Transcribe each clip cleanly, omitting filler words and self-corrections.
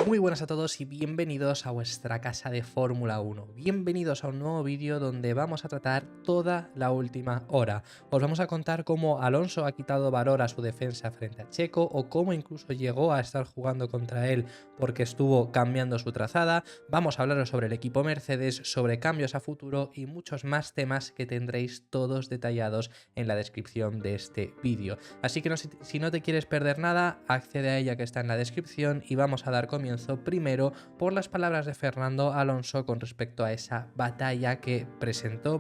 Muy buenas a todos y bienvenidos a vuestra casa de Fórmula 1. Bienvenidos a un nuevo vídeo donde vamos a tratar toda la última hora. Os vamos a contar cómo Alonso ha quitado valor a su defensa frente a Checo o cómo incluso llegó a estar jugando contra él porque estuvo cambiando su trazada. Vamos a hablaros sobre el equipo Mercedes, sobre cambios a futuro y muchos más temas que tendréis todos detallados en la descripción de este vídeo. Así que si no te quieres perder nada, accede a ella que está en la descripción y vamos a dar comienzo primero por las palabras de Fernando Alonso con respecto a esa batalla que presentó,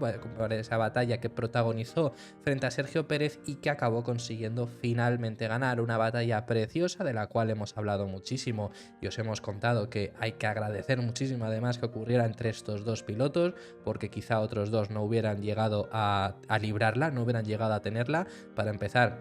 esa batalla que protagonizó frente a Sergio Pérez y que acabó consiguiendo finalmente ganar. Una batalla preciosa de la cual hemos hablado muchísimo y os hemos contado que hay que agradecer muchísimo además que ocurriera entre estos dos pilotos, porque quizá otros dos no hubieran llegado a librarla, no hubieran llegado a tenerla. Para empezar,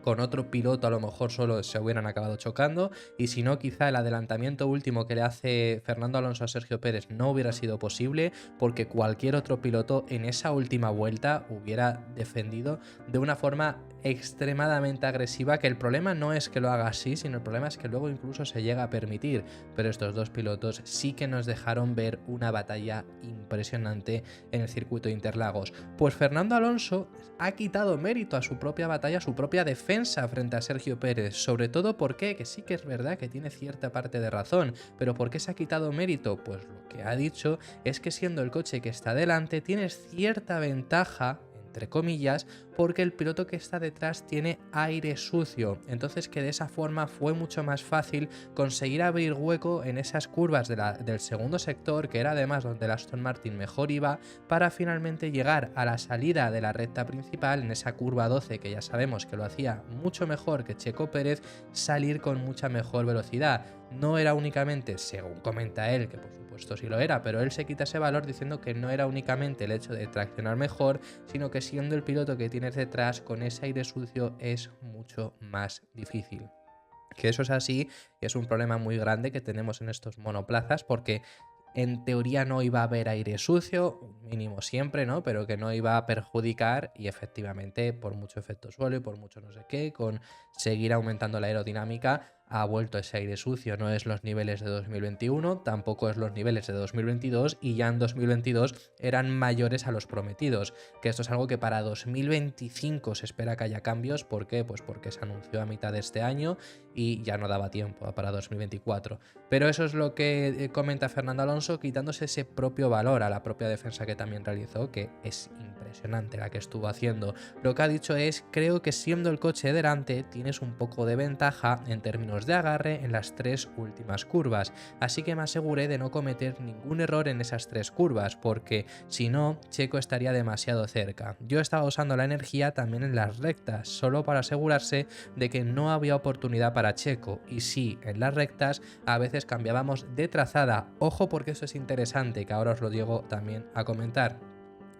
con otro piloto a lo mejor solo se hubieran acabado chocando, y si no, quizá el adelantamiento último que le hace Fernando Alonso a Sergio Pérez no hubiera sido posible, porque cualquier otro piloto en esa última vuelta hubiera defendido de una forma extremadamente agresiva, que el problema no es que lo haga así, sino el problema es que luego incluso se llega a permitir. Pero estos dos pilotos sí que nos dejaron ver una batalla impresionante en el circuito de Interlagos. Pues Fernando Alonso ha quitado mérito a su propia batalla, a su propia defensa frente a Sergio Pérez, sobre todo porque, que sí que es verdad que tiene cierta parte de razón, pero ¿por qué se ha quitado mérito? Pues lo que ha dicho es que siendo el coche que está delante tienes cierta ventaja, entre comillas, porque el piloto que está detrás tiene aire sucio, entonces que de esa forma fue mucho más fácil conseguir abrir hueco en esas curvas del segundo sector, que era además donde el Aston Martin mejor iba, para finalmente llegar a la salida de la recta principal, en esa curva 12 que ya sabemos que lo hacía mucho mejor que Checo Pérez, salir con mucha mejor velocidad. No era únicamente, según comenta él, que por supuesto sí lo era, pero él se quita ese valor diciendo que no era únicamente el hecho de traccionar mejor, sino que siendo el piloto que tienes detrás con ese aire sucio es mucho más difícil. Que eso es así y es un problema muy grande que tenemos en estos monoplazas, porque en teoría no iba a haber aire sucio, mínimo siempre, ¿no? Pero que no iba a perjudicar, y efectivamente por mucho efecto suelo y por mucho no sé qué, con seguir aumentando la aerodinámica, ha vuelto ese aire sucio. No es los niveles de 2021, tampoco es los niveles de 2022, y ya en 2022 eran mayores a los prometidos, que esto es algo que para 2025 se espera que haya cambios. ¿Por qué? Pues porque se anunció a mitad de este año y ya no daba tiempo para 2024. Pero eso es lo que comenta Fernando Alonso, quitándose ese propio valor a la propia defensa que también realizó, que es impresionante la que estuvo haciendo. Lo que ha dicho es: creo que siendo el coche delante tienes un poco de ventaja en términos de agarre en las tres últimas curvas, así que me aseguré de no cometer ningún error en esas tres curvas, porque si no, Checo estaría demasiado cerca. Yo estaba usando la energía también en las rectas, solo para asegurarse de que no había oportunidad para Checo, y sí, en las rectas a veces cambiábamos de trazada. Ojo, porque eso es interesante, que ahora os lo llego también a comentar.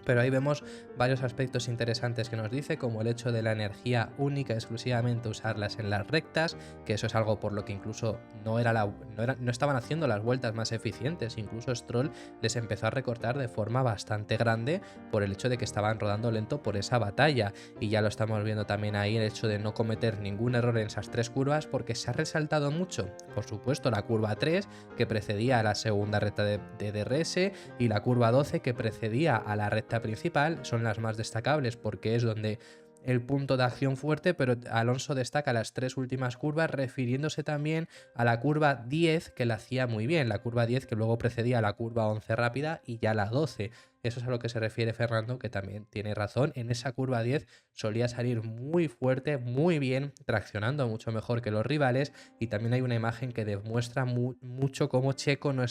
Pero ahí vemos varios aspectos interesantes que nos dice, como el hecho de la energía única exclusivamente usarlas en las rectas, que eso es algo por lo que incluso no estaban haciendo las vueltas más eficientes. Incluso Stroll les empezó a recortar de forma bastante grande por el hecho de que estaban rodando lento por esa batalla, y ya lo estamos viendo también ahí, el hecho de no cometer ningún error en esas tres curvas, porque se ha resaltado mucho, por supuesto, la curva 3 que precedía a la segunda recta de DRS, y la curva 12 que precedía a la recta principal. Son las más destacables porque es donde el punto de acción fuerte, pero Alonso destaca las tres últimas curvas, refiriéndose también a la curva 10, que la hacía muy bien, la curva 10 que luego precedía a la curva 11 rápida y ya la 12. Eso es a lo que se refiere Fernando, que también tiene razón. En esa curva 10 solía salir muy fuerte, muy bien, traccionando mucho mejor que los rivales, y también hay una imagen que demuestra mucho cómo Checo no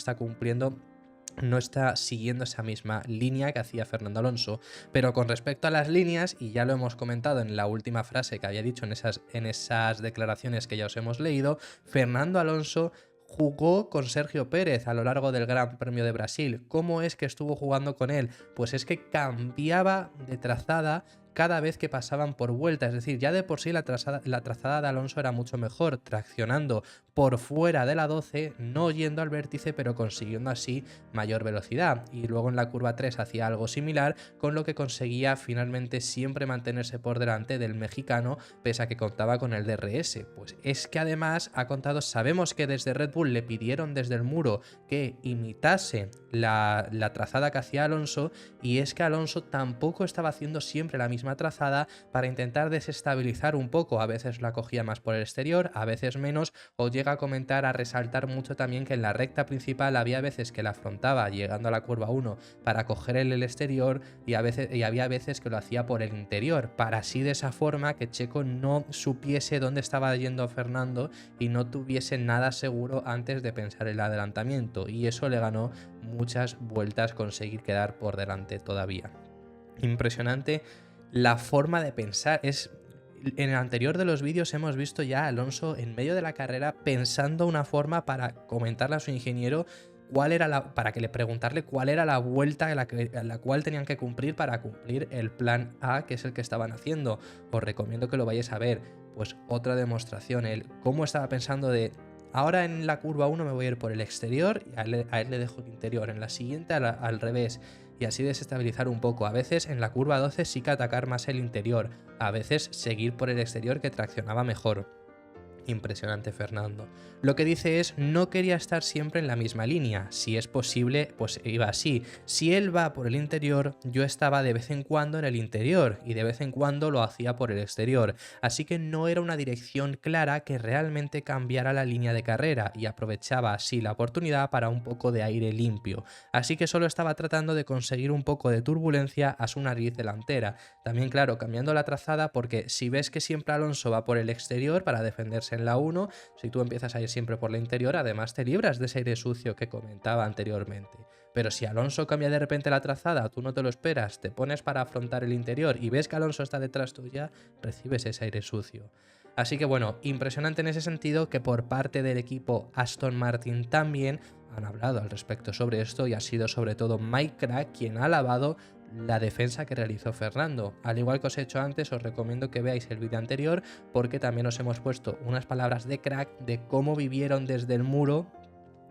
está siguiendo esa misma línea que hacía Fernando Alonso. Pero con respecto a las líneas, y ya lo hemos comentado en la última frase que había dicho en esas declaraciones que ya os hemos leído, Fernando Alonso jugó con Sergio Pérez a lo largo del Gran Premio de Brasil. ¿Cómo es que estuvo jugando con él? Pues es que cambiaba de trazada cada vez que pasaban por vuelta. Es decir, ya de por sí la trazada de Alonso era mucho mejor, traccionando por fuera de la 12, no yendo al vértice, pero consiguiendo así mayor velocidad. Y luego en la curva 3 hacía algo similar, con lo que conseguía finalmente siempre mantenerse por delante del mexicano, pese a que contaba con el DRS. Pues es que además ha contado, sabemos que desde Red Bull le pidieron desde el muro que imitase la trazada que hacía Alonso, y es que Alonso tampoco estaba haciendo siempre la misma trazada para intentar desestabilizar un poco. A veces la cogía más por el exterior, a veces menos, o llega a comentar, a resaltar mucho también que en la recta principal había veces que la afrontaba llegando a la curva 1 para coger el exterior, y había veces que lo hacía por el interior, para así de esa forma que Checo no supiese dónde estaba yendo Fernando y no tuviese nada seguro antes de pensar el adelantamiento, y eso le ganó muchas vueltas conseguir quedar por delante todavía. Impresionante la forma de pensar. En el anterior de los vídeos hemos visto ya a Alonso en medio de la carrera pensando una forma para comentarle a su ingeniero para que le preguntarle cuál era la vuelta en la cual tenían que cumplir para cumplir el plan A, que es el que estaban haciendo. Os recomiendo que lo vayáis a ver. Pues otra demostración, cómo estaba pensando de: ahora en la curva 1 me voy a ir por el exterior y a él le dejo el interior, en la siguiente al revés, y así desestabilizar un poco. A veces en la curva 12 sí que atacar más el interior, a veces seguir por el exterior, que traccionaba mejor. Impresionante Fernando. Lo que dice es: no quería estar siempre en la misma línea, si es posible pues iba así. Si él va por el interior, yo estaba de vez en cuando en el interior y de vez en cuando lo hacía por el exterior, así que no era una dirección clara que realmente cambiara la línea de carrera, y aprovechaba así la oportunidad para un poco de aire limpio, así que solo estaba tratando de conseguir un poco de turbulencia a su nariz delantera. También, claro, cambiando la trazada, porque si ves que siempre Alonso va por el exterior para defenderse en la 1, si tú empiezas a ir siempre por la interior, además te libras de ese aire sucio que comentaba anteriormente. Pero si Alonso cambia de repente la trazada, tú no te lo esperas, te pones para afrontar el interior y ves que Alonso está detrás tuya, recibes ese aire sucio. Así que bueno, impresionante en ese sentido, que por parte del equipo Aston Martin también han hablado al respecto sobre esto, y ha sido sobre todo Mike Krack quien ha alabado la defensa que realizó Fernando. Al igual que os he hecho antes, os recomiendo que veáis el vídeo anterior, porque también os hemos puesto unas palabras de Krack de cómo vivieron desde el muro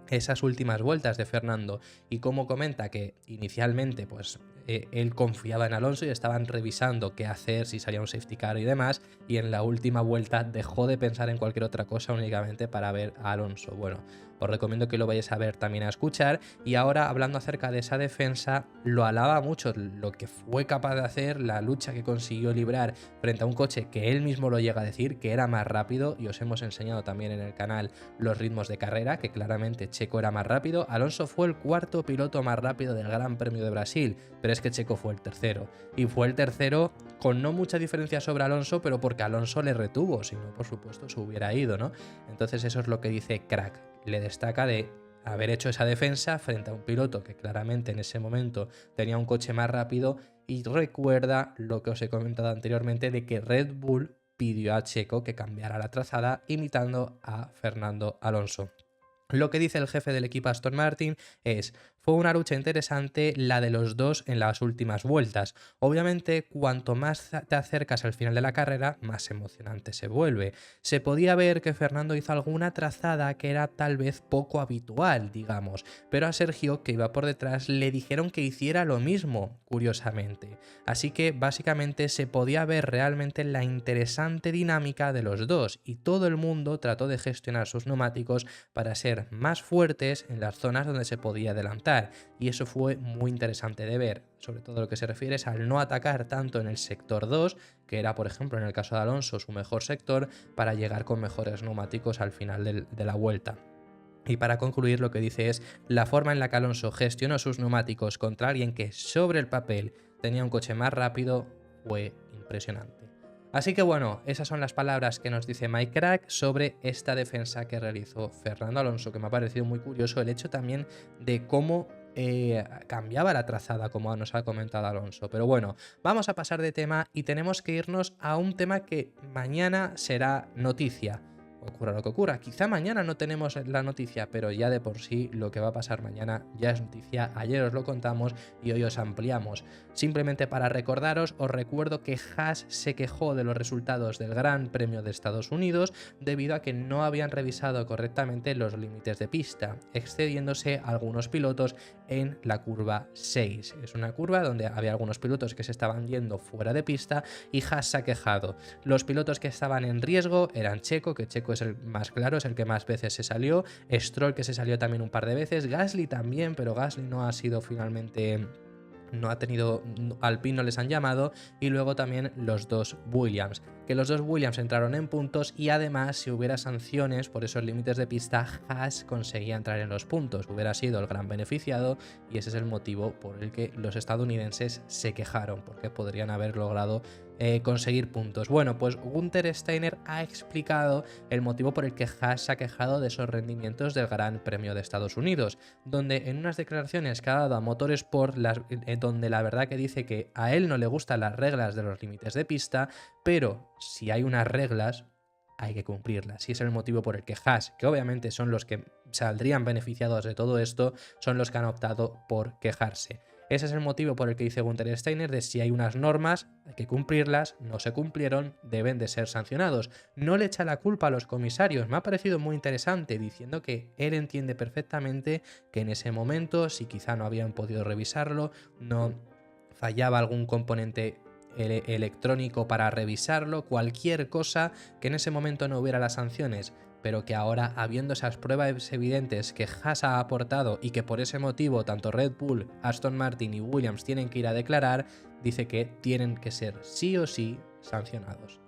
esas últimas vueltas de Fernando, y cómo comenta que inicialmente pues él confiaba en Alonso y estaban revisando qué hacer, si salía un safety car y demás, y en la última vuelta dejó de pensar en cualquier otra cosa únicamente para ver a Alonso. Bueno, os recomiendo que lo vayáis a ver también, a escuchar. Y ahora, hablando acerca de esa defensa, lo alaba mucho lo que fue capaz de hacer, la lucha que consiguió librar frente a un coche que él mismo lo llega a decir que era más rápido, y os hemos enseñado también en el canal los ritmos de carrera, que claramente Checo era más rápido. Alonso fue el cuarto piloto más rápido del Gran Premio de Brasil, pero es que Checo fue el tercero, y fue el tercero con no mucha diferencia sobre Alonso, pero porque Alonso le retuvo, si no, por supuesto, se hubiera ido, ¿no? Entonces eso es lo que dice Krack, le destaca de haber hecho esa defensa frente a un piloto que claramente en ese momento tenía un coche más rápido, y recuerda lo que os he comentado anteriormente de que Red Bull pidió a Checo que cambiara la trazada imitando a Fernando Alonso. Lo que dice el jefe del equipo Aston Martin es: fue una lucha interesante la de los dos en las últimas vueltas. Obviamente, cuanto más te acercas al final de la carrera, más emocionante se vuelve. Se podía ver que Fernando hizo alguna trazada que era tal vez poco habitual, digamos, pero a Sergio, que iba por detrás, le dijeron que hiciera lo mismo, curiosamente. Así que básicamente se podía ver realmente la interesante dinámica de los dos, y todo el mundo trató de gestionar sus neumáticos para ser más fuertes en las zonas donde se podía adelantar, y eso fue muy interesante de ver. Sobre todo lo que se refiere es al no atacar tanto en el sector 2, que era por ejemplo en el caso de Alonso su mejor sector, para llegar con mejores neumáticos al final de la vuelta. Y para concluir, lo que dice es: la forma en la que Alonso gestionó sus neumáticos contra alguien que sobre el papel tenía un coche más rápido fue impresionante. Así que bueno, esas son las palabras que nos dice Mike Krack sobre esta defensa que realizó Fernando Alonso, que me ha parecido muy curioso el hecho también de cómo cambiaba la trazada, como nos ha comentado Alonso. Pero bueno, vamos a pasar de tema y tenemos que irnos a un tema que mañana será noticia. ocurra lo que ocurra. Quizá mañana no tenemos la noticia, pero ya de por sí lo que va a pasar mañana ya es noticia. Ayer os lo contamos y hoy os ampliamos. Simplemente para recordaros, os recuerdo que Haas se quejó de los resultados del Gran Premio de Estados Unidos debido a que no habían revisado correctamente los límites de pista, excediéndose algunos pilotos en la curva 6. Es una curva donde había algunos pilotos que se estaban yendo fuera de pista y Haas se ha quejado. Los pilotos que estaban en riesgo eran Checo, que Checo es el más claro, es el que más veces se salió, Stroll, que se salió también un par de veces, Gasly también, pero Gasly no ha sido finalmente... no ha tenido, Alpine no les han llamado, y luego también los dos Williams, que los dos Williams entraron en puntos y además si hubiera sanciones por esos límites de pista, Haas conseguía entrar en los puntos, hubiera sido el gran beneficiado y ese es el motivo por el que los estadounidenses se quejaron, porque podrían haber logrado conseguir puntos. Bueno, pues Günther Steiner ha explicado el motivo por el que Haas se ha quejado de esos rendimientos del Gran Premio de Estados Unidos, donde en unas declaraciones que ha dado a Motorsport, donde la verdad que dice que a él no le gustan las reglas de los límites de pista, pero si hay unas reglas hay que cumplirlas, y es el motivo por el que Haas, que obviamente son los que saldrían beneficiados de todo esto, son los que han optado por quejarse. Ese es el motivo por el que dice Günther Steiner de si hay unas normas, hay que cumplirlas, no se cumplieron, deben de ser sancionados. No le echa la culpa a los comisarios, me ha parecido muy interesante, diciendo que él entiende perfectamente que en ese momento, si quizá no habían podido revisarlo, no fallaba algún componente electrónico para revisarlo, cualquier cosa, que en ese momento no hubiera las sanciones, pero que ahora, habiendo esas pruebas evidentes que Haas ha aportado y que por ese motivo tanto Red Bull, Aston Martin y Williams tienen que ir a declarar, dice que tienen que ser sí o sí sancionados.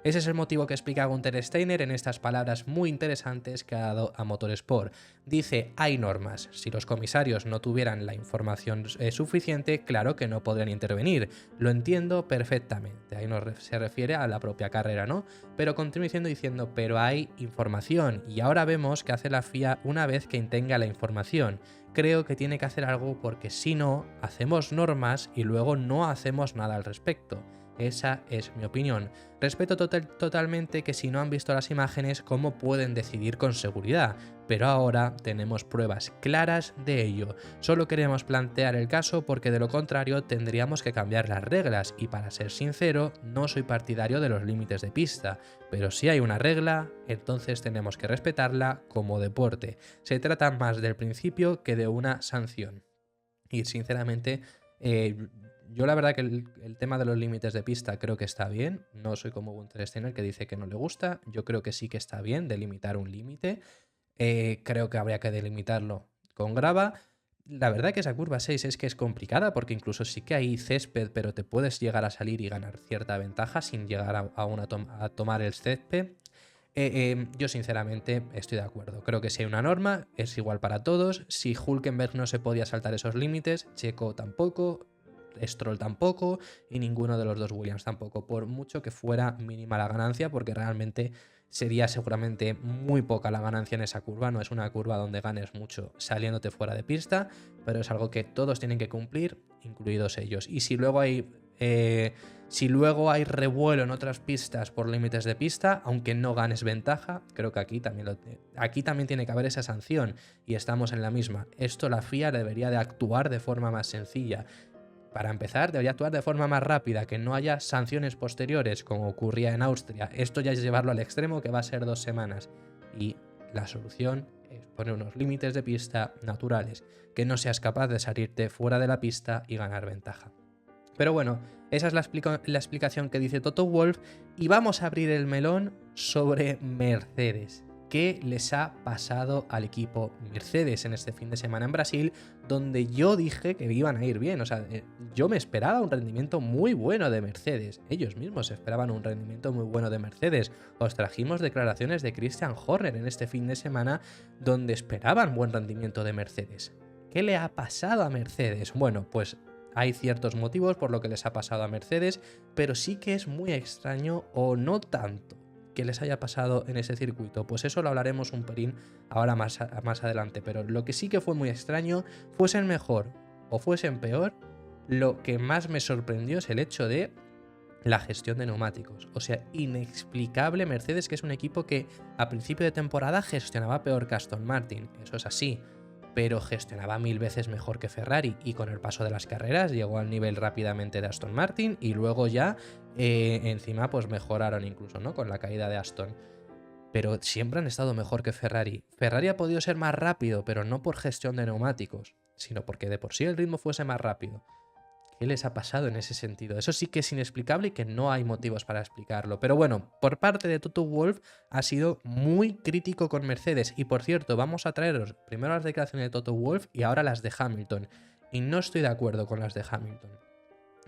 Ese es el motivo que explica Günther Steiner en estas palabras muy interesantes que ha dado a Motorsport. Dice, hay normas. Si los comisarios no tuvieran la información suficiente, claro que no podrían intervenir. Lo entiendo perfectamente. Ahí se refiere a la propia carrera, ¿no? Pero continúa diciendo, pero hay información. Y ahora vemos que hace la FIA una vez que tenga la información. Creo que tiene que hacer algo porque si no, hacemos normas y luego no hacemos nada al respecto. Esa es mi opinión. Respeto totalmente que si no han visto las imágenes, cómo pueden decidir con seguridad, pero ahora tenemos pruebas claras de ello. Solo queremos plantear el caso porque de lo contrario tendríamos que cambiar las reglas y para ser sincero, no soy partidario de los límites de pista, pero si hay una regla, entonces tenemos que respetarla como deporte. Se trata más del principio que de una sanción. Y sinceramente, yo la verdad que el tema de los límites de pista creo que está bien, no soy como Günther Steiner que dice que no le gusta, yo creo que sí que está bien delimitar un límite, creo que habría que delimitarlo con grava. La verdad que esa curva 6 es que es complicada porque incluso sí que hay césped, pero te puedes llegar a salir y ganar cierta ventaja sin llegar a tomar el césped. Yo sinceramente estoy de acuerdo, creo que si hay una norma es igual para todos, si Hülkenberg no se podía saltar esos límites, Checo tampoco, Stroll tampoco y ninguno de los dos Williams tampoco, por mucho que fuera mínima la ganancia, porque realmente sería seguramente muy poca la ganancia en esa curva, no es una curva donde ganes mucho saliéndote fuera de pista, pero es algo que todos tienen que cumplir, incluidos ellos. Y si luego hay revuelo en otras pistas por límites de pista, aunque no ganes ventaja, creo que aquí también tiene que haber esa sanción y estamos en la misma. Esto la FIA debería de actuar de forma más sencilla. Para empezar, debería actuar de forma más rápida, que no haya sanciones posteriores como ocurría en Austria. Esto ya es llevarlo al extremo, que va a ser 2 semanas. Y la solución es poner unos límites de pista naturales, que no seas capaz de salirte fuera de la pista y ganar ventaja. Pero bueno, esa es la explicación que dice Toto Wolff y vamos a abrir el melón sobre Mercedes. ¿Qué les ha pasado al equipo Mercedes en este fin de semana en Brasil, donde yo dije que iban a ir bien? O sea, yo me esperaba un rendimiento muy bueno de Mercedes. Ellos mismos esperaban un rendimiento muy bueno de Mercedes. Os trajimos declaraciones de Christian Horner en este fin de semana donde esperaban buen rendimiento de Mercedes. ¿Qué le ha pasado a Mercedes? Bueno, pues hay ciertos motivos por lo que les ha pasado a Mercedes, pero sí que es muy extraño o no tanto que les haya pasado en ese circuito. Pues eso lo hablaremos un pelín ahora más adelante, pero lo que sí que fue muy extraño, fuesen mejor o fuesen peor, lo que más me sorprendió es el hecho de la gestión de neumáticos. O sea, inexplicable Mercedes, que es un equipo que a principio de temporada gestionaba peor que Aston Martin. Eso es así, pero gestionaba 1000 veces mejor que Ferrari y con el paso de las carreras llegó al nivel rápidamente de Aston Martin y luego ya encima pues mejoraron incluso, ¿no? Con la caída de Aston. Pero siempre han estado mejor que Ferrari. Ferrari ha podido ser más rápido, pero no por gestión de neumáticos, sino porque de por sí el ritmo fuese más rápido. ¿Qué les ha pasado en ese sentido? Eso sí que es inexplicable y que no hay motivos para explicarlo. Pero bueno, por parte de Toto Wolff ha sido muy crítico con Mercedes. Y por cierto, vamos a traeros primero las declaraciones de Toto Wolff y ahora las de Hamilton. Y no estoy de acuerdo con las de Hamilton.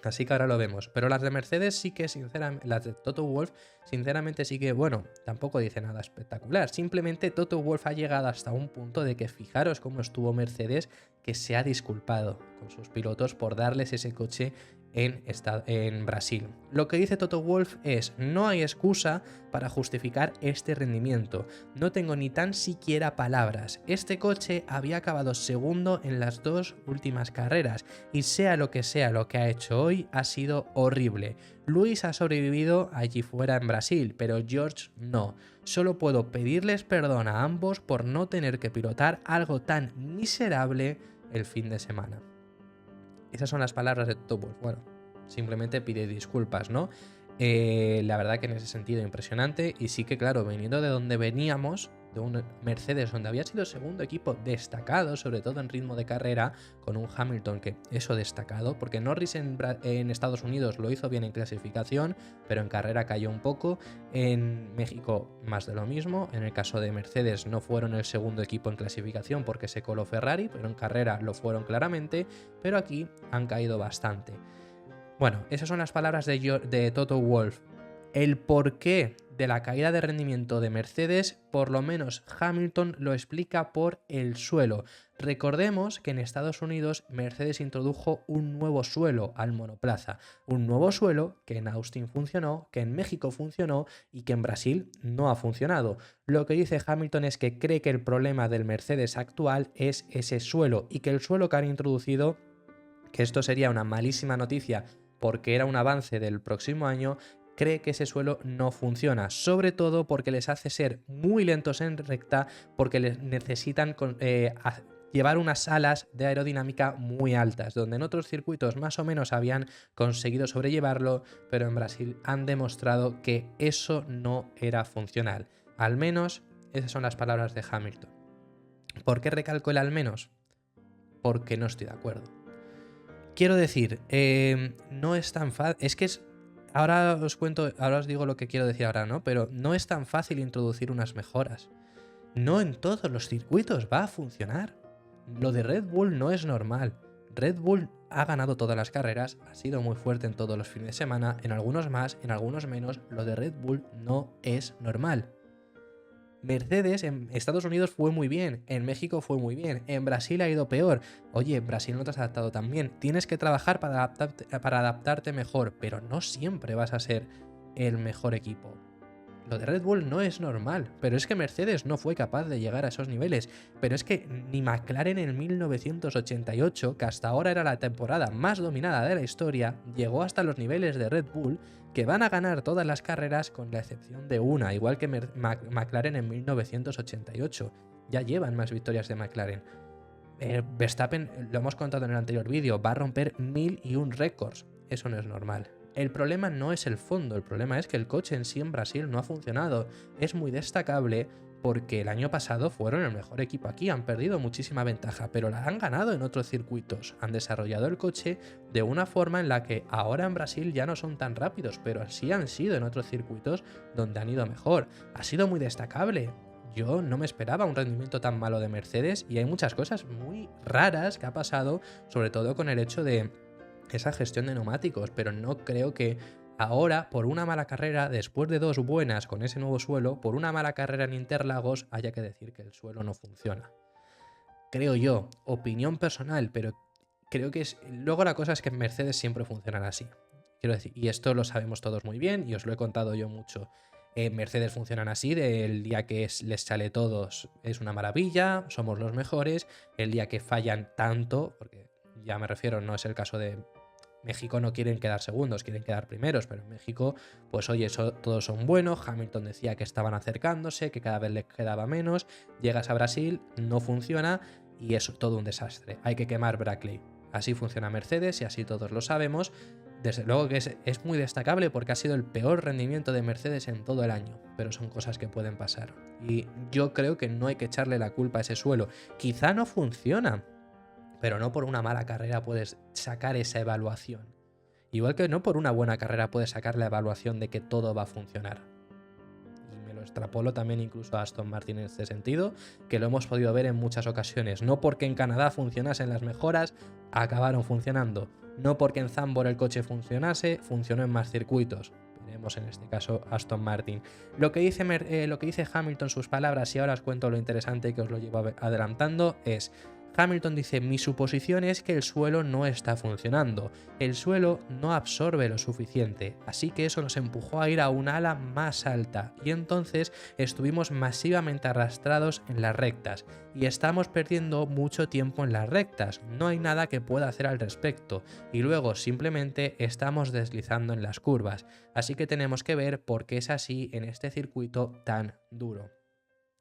Así que ahora lo vemos. Pero las de Mercedes sí que, sinceramente, las de Toto Wolff, sinceramente sí que, bueno, tampoco dice nada espectacular. Simplemente Toto Wolff ha llegado hasta un punto de que fijaros cómo estuvo Mercedes, que se ha disculpado con sus pilotos por darles ese coche en Brasil. Lo que dice Toto Wolff es: no hay excusa para justificar este rendimiento. No tengo ni tan siquiera palabras. Este coche había acabado segundo en las 2 últimas carreras y sea lo que ha hecho hoy, ha sido horrible. Luis ha sobrevivido allí fuera en Brasil, pero George no. Solo puedo pedirles perdón a ambos por no tener que pilotar algo tan miserable el fin de semana. Esas son las palabras de Toto Wolff. Bueno, simplemente pide disculpas, ¿no? La verdad que en ese sentido impresionante. Y sí que, claro, viniendo de donde veníamos, de un Mercedes donde había sido segundo equipo destacado, sobre todo en ritmo de carrera, con un Hamilton que eso destacado, porque Norris en Estados Unidos lo hizo bien en clasificación, pero en carrera cayó un poco. En México más de lo mismo. En el caso de Mercedes no fueron el segundo equipo en clasificación porque se coló Ferrari, pero en carrera lo fueron claramente, pero aquí han caído bastante. Bueno, esas son las palabras de Toto Wolff. El porqué de la caída de rendimiento de Mercedes, por lo menos Hamilton lo explica por el suelo. Recordemos que en Estados Unidos Mercedes introdujo un nuevo suelo al monoplaza. Un nuevo suelo que en Austin funcionó, que en México funcionó y que en Brasil no ha funcionado. Lo que dice Hamilton es que cree que el problema del Mercedes actual es ese suelo y que el suelo que han introducido, que esto sería una malísima noticia porque era un avance del próximo año, cree que ese suelo no funciona, sobre todo porque les hace ser muy lentos en recta, porque les necesitan llevar unas alas de aerodinámica muy altas, donde en otros circuitos más o menos habían conseguido sobrellevarlo, pero en Brasil han demostrado que eso no era funcional. Al menos esas son las palabras de Hamilton. ¿Por qué recalco el al menos? Porque no estoy de acuerdo. Quiero decir, no es tan fácil. Es que es. Ahora os digo lo que quiero decir ahora, ¿no? Pero no es tan fácil introducir unas mejoras. No en todos los circuitos va a funcionar. Lo de Red Bull no es normal. Red Bull ha ganado todas las carreras, ha sido muy fuerte en todos los fines de semana, en algunos más, en algunos menos. Lo de Red Bull no es normal. Mercedes en Estados Unidos fue muy bien, en México fue muy bien, en Brasil ha ido peor. Oye, en Brasil no te has adaptado tan bien. Tienes que trabajar para adaptarte mejor, pero no siempre vas a ser el mejor equipo. Lo de Red Bull no es normal, pero es que Mercedes no fue capaz de llegar a esos niveles. Pero es que ni McLaren en 1988, que hasta ahora era la temporada más dominada de la historia, llegó hasta los niveles de Red Bull, que van a ganar todas las carreras con la excepción de una, igual que McLaren en 1988. Ya llevan más victorias de McLaren. Verstappen, lo hemos contado en el anterior vídeo, va a romper 1001 récords. Eso no es normal. El problema no es el fondo, el problema es que el coche en sí en Brasil no ha funcionado. Es muy destacable porque el año pasado fueron el mejor equipo aquí, han perdido muchísima ventaja, pero la han ganado en otros circuitos. Han desarrollado el coche de una forma en la que ahora en Brasil ya no son tan rápidos, pero sí han sido en otros circuitos donde han ido mejor. Ha sido muy destacable. Yo no me esperaba un rendimiento tan malo de Mercedes y hay muchas cosas muy raras que ha pasado, sobre todo con el hecho de esa gestión de neumáticos, pero no creo que ahora, por una mala carrera, después de 2 buenas con ese nuevo suelo, por una mala carrera en Interlagos, haya que decir que el suelo no funciona. Creo yo, opinión personal, pero creo que es. Luego la cosa es que en Mercedes siempre funcionan así. Quiero decir, y esto lo sabemos todos muy bien, y os lo he contado yo mucho. En Mercedes funcionan así, el día que les sale todos es una maravilla, somos los mejores, el día que fallan tanto, porque ya me refiero, no es el caso de México no quieren quedar segundos, quieren quedar primeros, pero en México, pues oye, todos son buenos. Hamilton decía que estaban acercándose, que cada vez les quedaba menos. Llegas a Brasil, no funciona y es todo un desastre. Hay que quemar Brackley. Así funciona Mercedes y así todos lo sabemos. Desde luego que es muy destacable porque ha sido el peor rendimiento de Mercedes en todo el año, pero son cosas que pueden pasar. Y yo creo que no hay que echarle la culpa a ese suelo. Quizá no funciona, pero no por una mala carrera puedes sacar esa evaluación. Igual que no por una buena carrera puedes sacar la evaluación de que todo va a funcionar. Y me lo extrapolo también incluso a Aston Martin en este sentido, que lo hemos podido ver en muchas ocasiones. No porque en Canadá funcionasen las mejoras, acabaron funcionando. No porque en Zandvoort el coche funcionase, funcionó en más circuitos. Veremos en este caso Aston Martin. Lo que dice Hamilton, sus palabras, y ahora os cuento lo interesante que os lo llevo adelantando, es: Hamilton dice, mi suposición es que el suelo no está funcionando, el suelo no absorbe lo suficiente, así que eso nos empujó a ir a un ala más alta y entonces estuvimos masivamente arrastrados en las rectas y estamos perdiendo mucho tiempo en las rectas, no hay nada que pueda hacer al respecto y luego simplemente estamos deslizando en las curvas, así que tenemos que ver por qué es así en este circuito tan duro.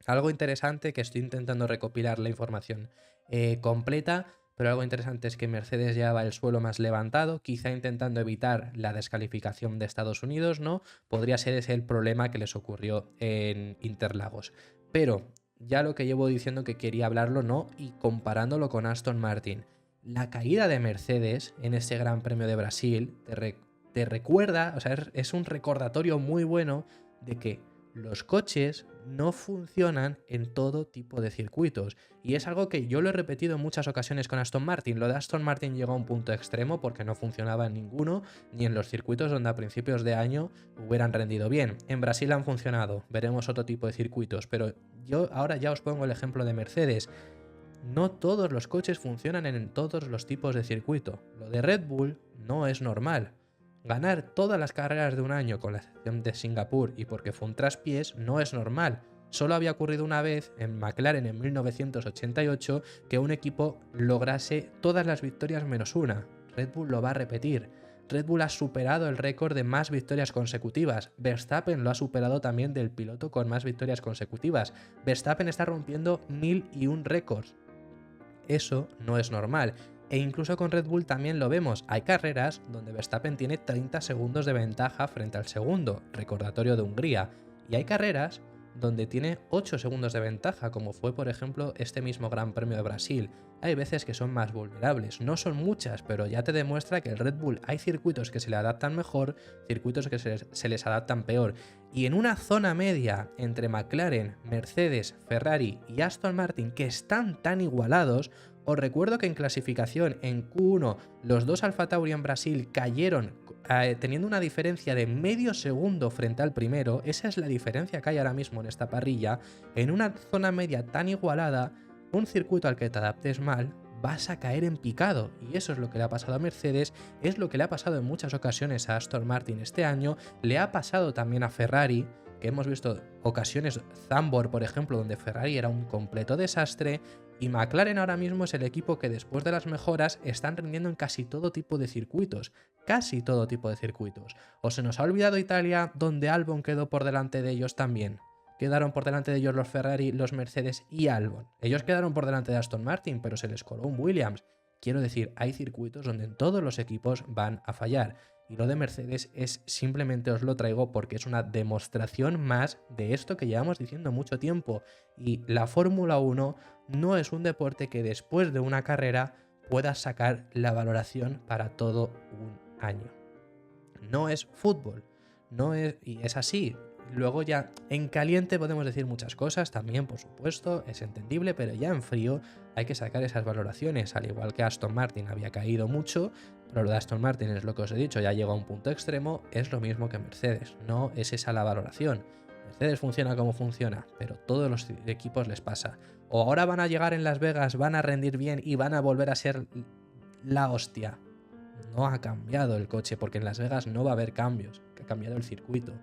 Algo interesante, que estoy intentando recopilar la información completa, pero algo interesante es que Mercedes llevaba el suelo más levantado, quizá intentando evitar la descalificación de Estados Unidos, ¿no? Podría ser ese el problema que les ocurrió en Interlagos. Pero ya lo que llevo diciendo que quería hablarlo, ¿no? Y comparándolo con Aston Martin. La caída de Mercedes en ese Gran Premio de Brasil te recuerda, o sea, es un recordatorio muy bueno de que los coches no funcionan en todo tipo de circuitos. Y es algo que yo lo he repetido en muchas ocasiones con Aston Martin. Lo de Aston Martin llegó a un punto extremo porque no funcionaba en ninguno, ni en los circuitos donde a principios de año hubieran rendido bien. En Brasil han funcionado, veremos otro tipo de circuitos, pero yo ahora ya os pongo el ejemplo de Mercedes. No todos los coches funcionan en todos los tipos de circuito. Lo de Red Bull no es normal. Ganar todas las carreras de un año, con la excepción de Singapur y porque fue un traspiés, no es normal. Solo había ocurrido una vez en McLaren en 1988 que un equipo lograse todas las victorias menos una. Red Bull lo va a repetir. Red Bull ha superado el récord de más victorias consecutivas. Verstappen lo ha superado también del piloto con más victorias consecutivas. Verstappen está rompiendo 1001 récords. Eso no es normal. E incluso con Red Bull también lo vemos. Hay carreras donde Verstappen tiene 30 segundos de ventaja frente al segundo, recordatorio de Hungría. Y hay carreras donde tiene 8 segundos de ventaja, como fue por ejemplo este mismo Gran Premio de Brasil. Hay veces que son más vulnerables, no son muchas, pero ya te demuestra que el Red Bull hay circuitos que se le adaptan mejor, circuitos que se les adaptan peor. Y en una zona media entre McLaren, Mercedes, Ferrari y Aston Martin, que están tan igualados, os recuerdo que en clasificación en Q1 los dos Alfa Tauri en Brasil cayeron teniendo una diferencia de medio segundo frente al primero. Esa es la diferencia que hay ahora mismo en esta parrilla. En una zona media tan igualada, un circuito al que te adaptes mal, vas a caer en picado. Y eso es lo que le ha pasado a Mercedes, es lo que le ha pasado en muchas ocasiones a Aston Martin este año, le ha pasado también a Ferrari, que hemos visto ocasiones, Zandvoort por ejemplo, donde Ferrari era un completo desastre, y McLaren ahora mismo es el equipo que después de las mejoras están rindiendo en casi todo tipo de circuitos, casi todo tipo de circuitos. O se nos ha olvidado Italia, donde Albon quedó por delante de ellos también. Quedaron por delante de ellos los Ferrari, los Mercedes y Albon. Ellos quedaron por delante de Aston Martin, pero se les coló un Williams. Quiero decir, hay circuitos donde todos los equipos van a fallar. Y lo de Mercedes es simplemente, os lo traigo porque es una demostración más de esto que llevamos diciendo mucho tiempo. Y la Fórmula 1 no es un deporte que después de una carrera puedas sacar la valoración para todo un año. No es fútbol, no es, y es así. Luego ya en caliente podemos decir muchas cosas, también por supuesto, es entendible, pero ya en frío hay que sacar esas valoraciones, al igual que Aston Martin había caído mucho, pero lo de Aston Martin es lo que os he dicho, ya llegó a un punto extremo, es lo mismo que Mercedes, no es esa la valoración. Mercedes funciona como funciona, pero todos los equipos les pasa. O ahora van a llegar en Las Vegas, van a rendir bien y van a volver a ser la hostia. No ha cambiado el coche, porque en Las Vegas no va a haber cambios, que ha cambiado el circuito.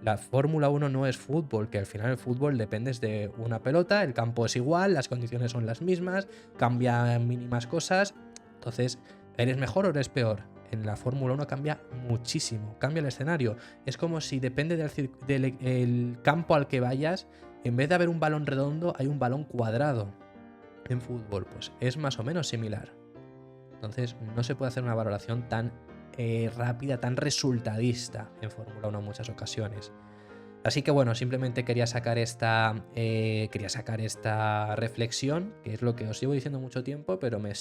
La Fórmula 1 no es fútbol, que al final el fútbol dependes de una pelota, el campo es igual, las condiciones son las mismas, cambian mínimas cosas, entonces, ¿eres mejor o eres peor? en la Fórmula 1 cambia muchísimo, cambia el escenario. Es como si depende del campo al que vayas, en vez de haber un balón redondo, hay un balón cuadrado. En fútbol, pues es más o menos similar. Entonces no se puede hacer una valoración tan rápida, tan resultadista en Fórmula 1 en muchas ocasiones. Así que bueno, simplemente quería sacar esta reflexión, que es lo que os llevo diciendo mucho tiempo, pero me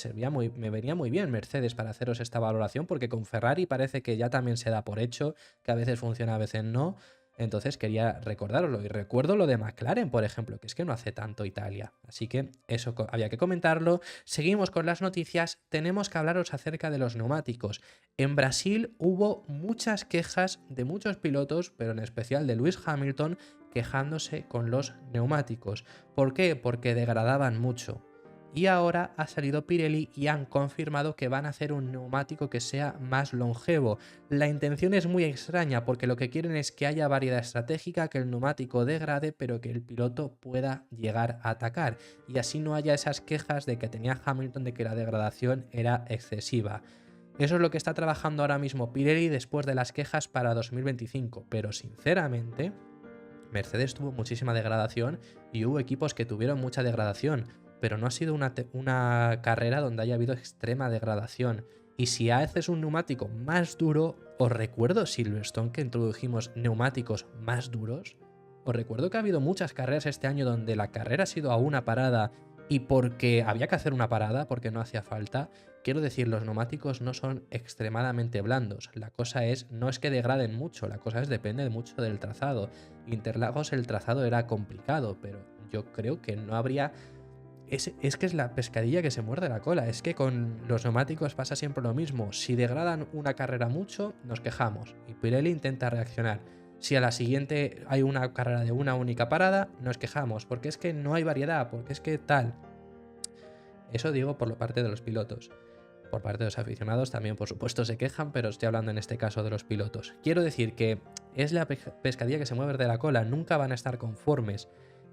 venía muy bien Mercedes para haceros esta valoración, porque con Ferrari parece que ya también se da por hecho, que a veces funciona, a veces no. Entonces quería recordároslo. Y recuerdo lo de McLaren, por ejemplo, que es que no hace tanto Italia. Así que eso había que comentarlo. Seguimos con las noticias. Tenemos que hablaros acerca de los neumáticos. En Brasil hubo muchas quejas de muchos pilotos, pero en especial de Lewis Hamilton, quejándose con los neumáticos. ¿Por qué? Porque degradaban mucho. Y ahora ha salido Pirelli y han confirmado que van a hacer un neumático que sea más longevo. La intención es muy extraña porque lo que quieren es que haya variedad estratégica, que el neumático degrade, pero que el piloto pueda llegar a atacar. Y así no haya esas quejas de que tenía Hamilton de que la degradación era excesiva. Eso es lo que está trabajando ahora mismo Pirelli después de las quejas para 2025. Pero sinceramente, Mercedes tuvo muchísima degradación y hubo equipos que tuvieron mucha degradación, pero no ha sido una carrera donde haya habido extrema degradación. Y si haces un neumático más duro, os recuerdo Silverstone que introdujimos neumáticos más duros. Os recuerdo que ha habido muchas carreras este año donde la carrera ha sido a una parada y porque había que hacer una parada, porque no hacía falta. Quiero decir, los neumáticos no son extremadamente blandos. La cosa no es que degraden mucho, la cosa depende mucho del trazado. Interlagos el trazado era complicado, pero yo creo que no habría... Es que es la pescadilla que se muerde la cola. Es que con los neumáticos pasa siempre lo mismo. Si degradan una carrera mucho, nos quejamos. Y Pirelli intenta reaccionar. Si a la siguiente hay una carrera de una única parada, nos quejamos. Porque es que no hay variedad, porque es que tal. Eso digo por la parte de los pilotos. Por parte de los aficionados también, por supuesto, se quejan, pero estoy hablando en este caso de los pilotos. Quiero decir que es la pescadilla que se mueve de la cola. Nunca van a estar conformes.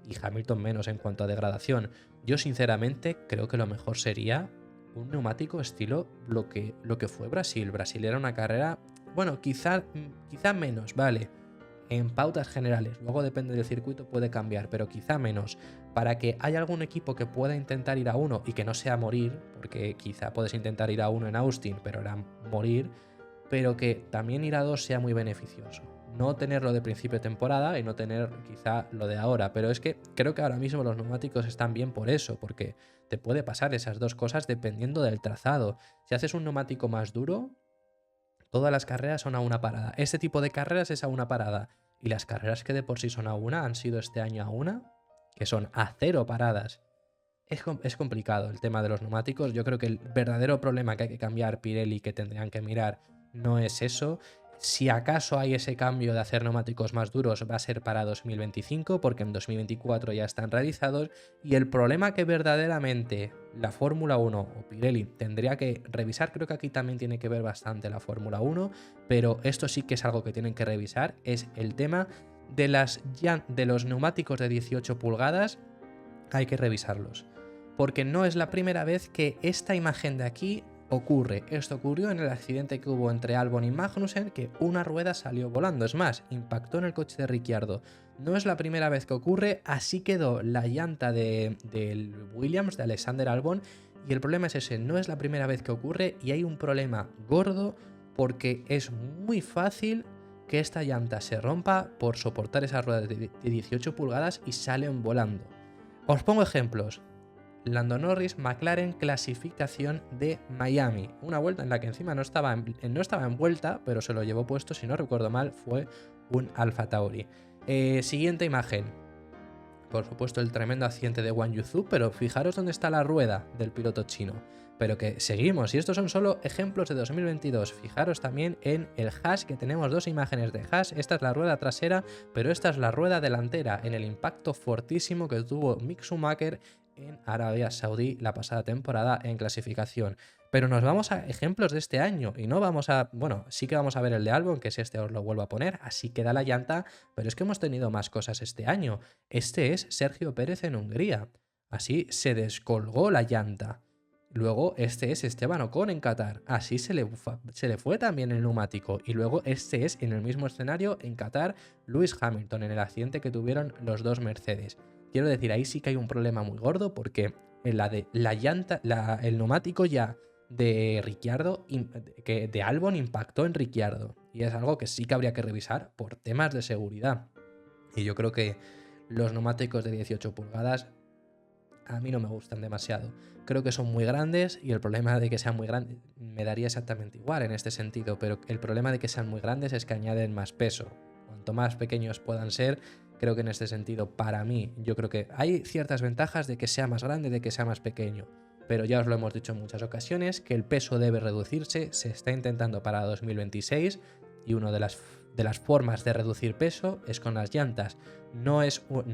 Y Hamilton menos en cuanto a degradación. Yo sinceramente creo que lo mejor sería un neumático estilo lo que fue Brasil. Brasil era una carrera, bueno, quizá menos, vale, en pautas generales. Luego depende del circuito, puede cambiar, pero quizá menos. Para que haya algún equipo que pueda intentar ir a uno y que no sea morir, porque quizá puedes intentar ir a uno en Austin, pero era morir, pero que también ir a dos sea muy beneficioso. No tenerlo de principio de temporada y no tener quizá lo de ahora, pero es que creo que ahora mismo los neumáticos están bien por eso, porque te puede pasar esas dos cosas dependiendo del trazado. Si haces un neumático más duro, todas las carreras son a una parada. Este tipo de carreras es a una parada. Y las carreras que de por sí son a una han sido este año a una, que son a 0 paradas. Es complicado el tema de los neumáticos. Yo creo que el verdadero problema que hay que cambiar Pirelli, que tendrían que mirar, no es eso. Si acaso hay ese cambio de hacer neumáticos más duros, va a ser para 2025, porque en 2024 ya están realizados. Y el problema que verdaderamente la Fórmula 1 o Pirelli tendría que revisar, creo que aquí también tiene que ver bastante la Fórmula 1, pero esto sí que es algo que tienen que revisar, es el tema de los neumáticos de 18 pulgadas. Hay que revisarlos, porque no es la primera vez que esta imagen de aquí ocurre. Esto ocurrió en el accidente que hubo entre Albon y Magnussen, que una rueda salió volando. Es más, impactó en el coche de Ricciardo. No es la primera vez que ocurre, así quedó la llanta del Williams, de Alexander Albon, y el problema es ese, no es la primera vez que ocurre y hay un problema gordo porque es muy fácil que esta llanta se rompa por soportar esas ruedas de 18 pulgadas y salen volando. Os pongo ejemplos. Lando Norris, McLaren, clasificación de Miami. Una vuelta en la que encima no estaba envuelta, pero se lo llevó puesto, si no recuerdo mal, fue un Alfa Tauri. Siguiente imagen. Por supuesto, el tremendo accidente de Wang Yuzu, pero fijaros dónde está la rueda del piloto chino. Pero que seguimos, y estos son solo ejemplos de 2022. Fijaros también en el Haas, que tenemos dos imágenes de Haas. Esta es la rueda trasera, pero esta es la rueda delantera, en el impacto fortísimo que tuvo Mick Schumacher en Arabia Saudí la pasada temporada en clasificación. Pero nos vamos a ejemplos de este año y no vamos a... Bueno, sí que vamos a ver el de Albon, que es este, os lo vuelvo a poner, así queda la llanta, pero es que hemos tenido más cosas este año. Este es Sergio Pérez en Hungría. Así se descolgó la llanta. luego este es Esteban Ocon en Qatar, así se le fue también el neumático. Y luego este es en el mismo escenario en Qatar Lewis Hamilton, en el accidente que tuvieron los dos Mercedes. Quiero decir, ahí sí que hay un problema muy gordo porque en la llanta, el neumático ya de Ricciardo, que de Albon impactó en Ricciardo. Y es algo que sí que habría que revisar por temas de seguridad. Y yo creo que los neumáticos de 18 pulgadas a mí no me gustan demasiado. Creo que son muy grandes y el problema de que sean muy grandes me daría exactamente igual en este sentido, pero el problema de que sean muy grandes es que añaden más peso. Cuanto más pequeños puedan ser, creo que en este sentido, para mí, yo creo que hay ciertas ventajas de que sea más grande, de que sea más pequeño. Pero ya os lo hemos dicho en muchas ocasiones, que el peso debe reducirse, se está intentando para 2026 y una de las formas de reducir peso es con las llantas. No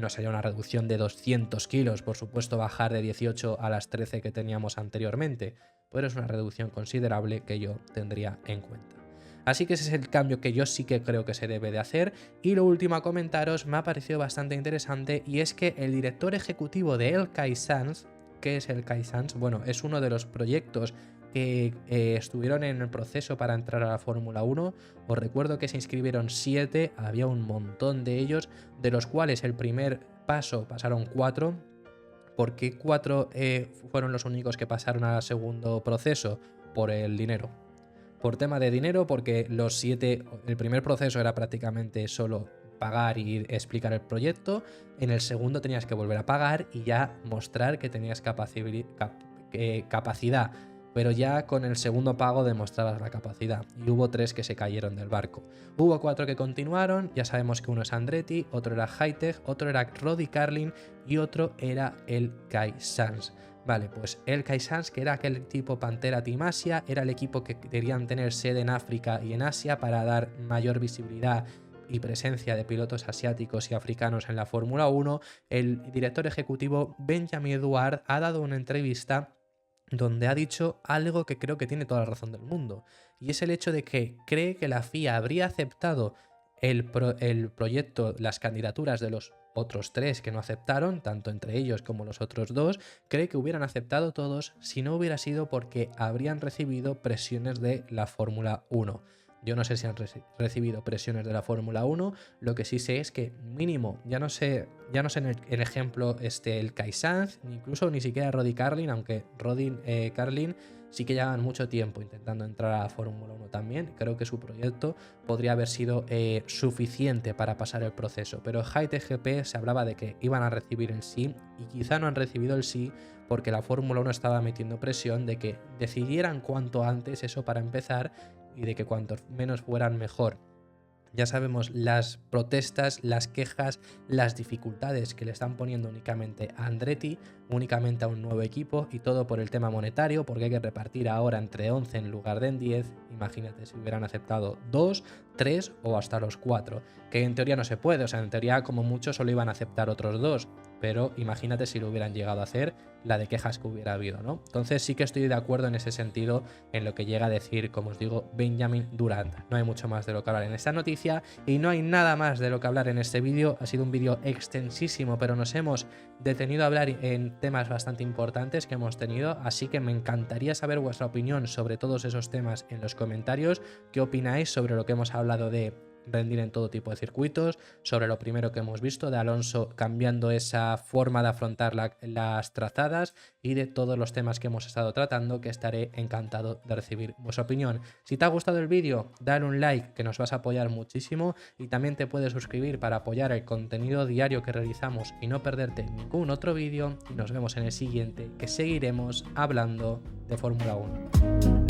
sería una reducción de 200 kilos, por supuesto bajar de 18 a las 13 que teníamos anteriormente, pero es una reducción considerable que yo tendría en cuenta. Así que ese es el cambio que yo sí que creo que se debe de hacer. Y lo último a comentaros me ha parecido bastante interesante, y es que el director ejecutivo de El Caissans, ¿qué es El Caissans? Bueno, es uno de los proyectos que estuvieron en el proceso para entrar a la Fórmula 1. Os recuerdo que se inscribieron 7, había un montón de ellos, de los cuales el primer paso pasaron 4. ¿Por qué 4 fueron los únicos que pasaron al segundo proceso? Por el dinero. Por tema de dinero, porque los 7, el primer proceso era prácticamente solo pagar y explicar el proyecto. En el segundo tenías que volver a pagar y ya mostrar que tenías capacidad. Pero ya con el segundo pago demostrabas la capacidad. Y hubo 3 que se cayeron del barco. Hubo 4 que continuaron. Ya sabemos que uno es Andretti, otro era Hitech, otro era Roddy Carlin y otro era el Caissans. Vale, pues el Caissans, que era aquel tipo Pantera Team Asia, era el equipo que querían tener sede en África y en Asia para dar mayor visibilidad y presencia de pilotos asiáticos y africanos en la Fórmula 1. El director ejecutivo Benjamin Edward ha dado una entrevista donde ha dicho algo que creo que tiene toda la razón del mundo, y es el hecho de que cree que la FIA habría aceptado el proyecto, las candidaturas de los otros 3 que no aceptaron, tanto entre ellos como los otros 2, cree que hubieran aceptado todos si no hubiera sido porque habrían recibido presiones de la Fórmula 1. Yo no sé si han recibido presiones de la Fórmula 1, lo que sí sé es que mínimo, ya no sé en el ejemplo el Caissans, incluso ni siquiera Roddy Carlin, aunque Roddy Carlin sí que llevan mucho tiempo intentando entrar a la Fórmula 1 también. Creo que su proyecto podría haber sido suficiente para pasar el proceso, pero Hitech GP se hablaba de que iban a recibir el sí y quizá no han recibido el sí porque la Fórmula 1 estaba metiendo presión de que decidieran cuanto antes eso para empezar y de que cuanto menos fueran mejor. Ya sabemos las protestas, las quejas, las dificultades que le están poniendo únicamente a Andretti, únicamente a un nuevo equipo, y todo por el tema monetario, porque hay que repartir ahora entre 11 en lugar de en 10. Imagínate si hubieran aceptado 2, 3 o hasta los 4, que en teoría no se puede, o sea, en teoría como mucho solo iban a aceptar otros 2, pero imagínate si lo hubieran llegado a hacer, la de quejas que hubiera habido, ¿no? Entonces sí que estoy de acuerdo en ese sentido en lo que llega a decir, como os digo, Benjamin Durant. No hay mucho más de lo que hablar en esta noticia y no hay nada más de lo que hablar en este vídeo. Ha sido un vídeo extensísimo, pero nos hemos detenido a hablar en temas bastante importantes que hemos tenido, así que me encantaría saber vuestra opinión sobre todos esos temas en los comentarios. ¿Qué opináis sobre lo que hemos hablado de rendir en todo tipo de circuitos, sobre lo primero que hemos visto de Alonso cambiando esa forma de afrontar las trazadas y de todos los temas que hemos estado tratando, que estaré encantado de recibir vuestra opinión? Si te ha gustado el vídeo, dale un like, que nos vas a apoyar muchísimo, y también te puedes suscribir para apoyar el contenido diario que realizamos y no perderte ningún otro vídeo, y nos vemos en el siguiente, que seguiremos hablando de Fórmula 1.